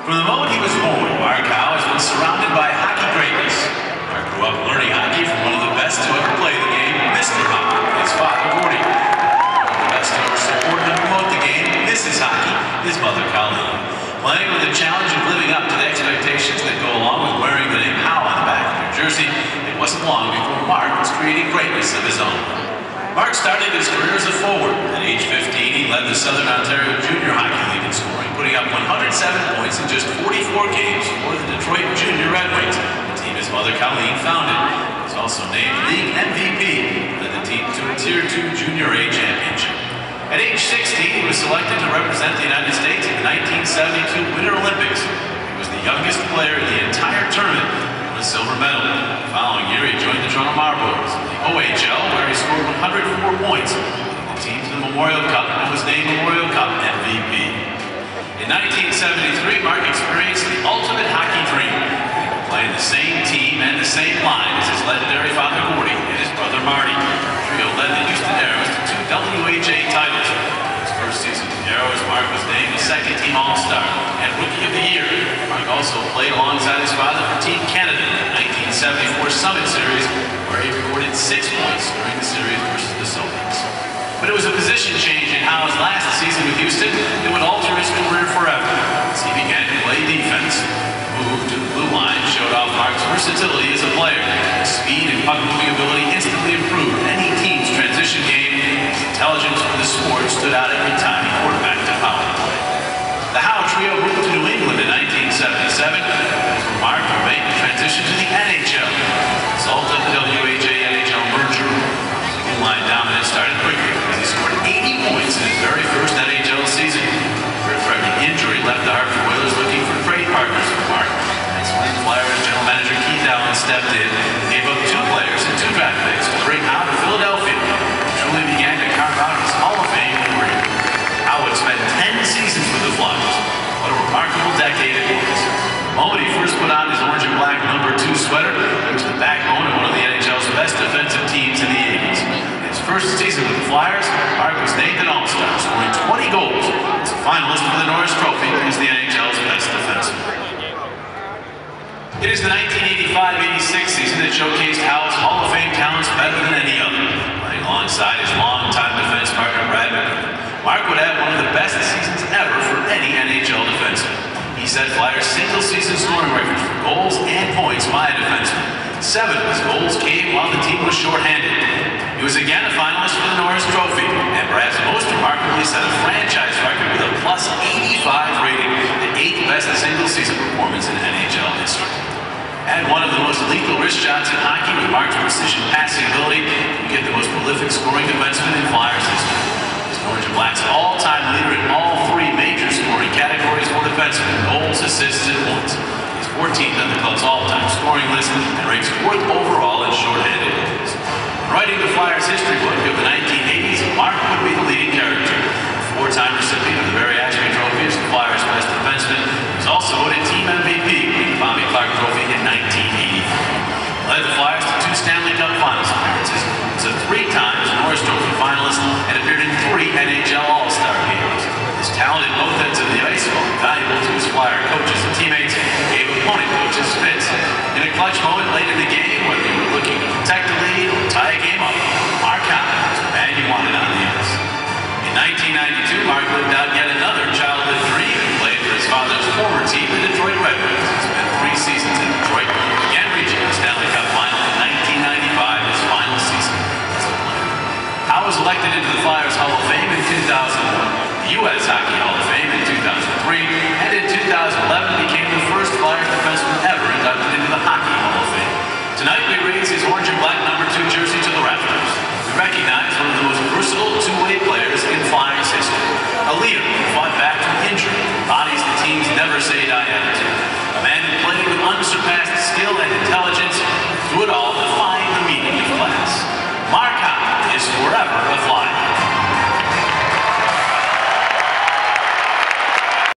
From the moment he was born, Mark Howe has been surrounded by hockey greatness. Mark grew up learning hockey from one of the best to ever play the game, Mr. Hockey, his father, Gordy. One of the best to ever support and promote the game, Mrs. Hockey, his mother, Colleen. Playing with the challenge of living up to the expectations that go along with wearing the name Howe on the back of your jersey, it wasn't long before Mark was creating greatness of his own. Mark started his career as a forward. At age 15, he led the Southern Ontario Junior Hockey League in scoring, putting up 107 points in just 44 games for the Detroit Junior Red Wings, the team his mother Colleen founded. He was also named league MVP, led the team to a Tier 2 Junior A championship. At age 16, he was selected to represent the United States in the 1972 Winter Olympics. He was the youngest player in the entire tournament and won a silver medal. The following year, he joined the Toronto Marlboros in the OHL, where he scored 104 points, leading the team to the Memorial Cup and was named Memorial Cup MVP. In 1973, Mark experienced the ultimate hockey dream, playing the same team and the same line as his legendary father Gordy and his brother Marty. The trio led the Houston Aeros to 2 WHA titles. In his first season with the Aeros, Mark was named the second-team All-Star and Rookie of the Year. Mark also played alongside his father for Team Canada in the 1974 Summit Series, where he recorded 6 points during the series versus the Soviets. But it was a position change in Howe's last season with Houston that would alter his career forever, as he began to play defense. The move to the blue line showed off Mark's versatility as a player. His speed and puck-moving ability instantly improved any team's transition game. His intelligence for the sport stood out every time he quarterbacked a power play. The Howe trio moved to New England in 1977, when Mark would make the transition to the NHL. The result of the WHA-NHL merger, the blue line dominance started quickly as he scored 80 points in his very first NHL season. Career-threatening injury left the Hartford Whalers looking for trade partners for Mark. That's when Flyers general manager Keith Allen stepped in and gave up 2 players and 2 draft picks to bring Howe to Philadelphia, and truly began to carve out his Hall of Fame career. Howe had spent 10 seasons with the Flyers. What a remarkable decade it was. The moment he first put on his orange and black #2 sweater, he was the backbone of one of the NHL's best defensive teams in the 80s. In his first season with the Flyers, Mark was named an All-Star, scoring 20 goals. As a finalist for the Norris Trophy, he was the NHL's best defenseman. It is the 1985-86 season that showcased Howe's Hall of Fame talents better than any other. Playing alongside his longtime defense partner Brad McGovern, Mark would have one of the best seasons ever for any NHL defenseman. He set Flyers' single-season scoring records for goals and points by a defenseman. 7 of his goals came while the team was shorthanded. He was again a finalist for the Norris Trophy, and perhaps most remarkably set a franchise record with a +85 rating, the 8th best single-season performance in NHL history. And one of the most lethal wrist shots in hockey with Mark's precision passing ability to get the most prolific scoring defenseman in Flyers history. He's Orange and Black's all-time leader in all 3 major scoring categories for defensemen: goals, assists, and points. He's 14th on the club's all-time scoring list and ranks 4th overall in shorthanded goals. Writing the Flyers history book of the 1980s, Mark would be the leading character. A 4-time recipient of the Barry Ashby Trophy as the Flyers' best defenseman, he was also voted Team MVP, winning the Bobby Clark Trophy in 1983. Led the Flyers to 2 Stanley Cup Finals appearances, was a 3-time Norris Trophy finalist, and appeared in 3 NHL All-Star games. His talent at both ends of the ice, while valuable to his Flyer coaches and teammates, gave opponent coaches fits. In a clutch moment late in the game, whether you were looking to protect the lead or tie a game up, Mark Howe was the man you wanted on the ice. In 1992, Mark lived out yet another childhood dream and played for his father's former team, the Detroit Red Wings. He spent 3 seasons in Detroit, again reaching the Stanley Cup Final in 1995, his final season as a player. Howe was elected into the Flyers Hall of Fame in 2001, the U.S. Hockey Hall of Fame in 2003, and in 2011 became the first Flyers defenseman ever inducted into the Hockey Hall of Fame. Tonight we raise his orange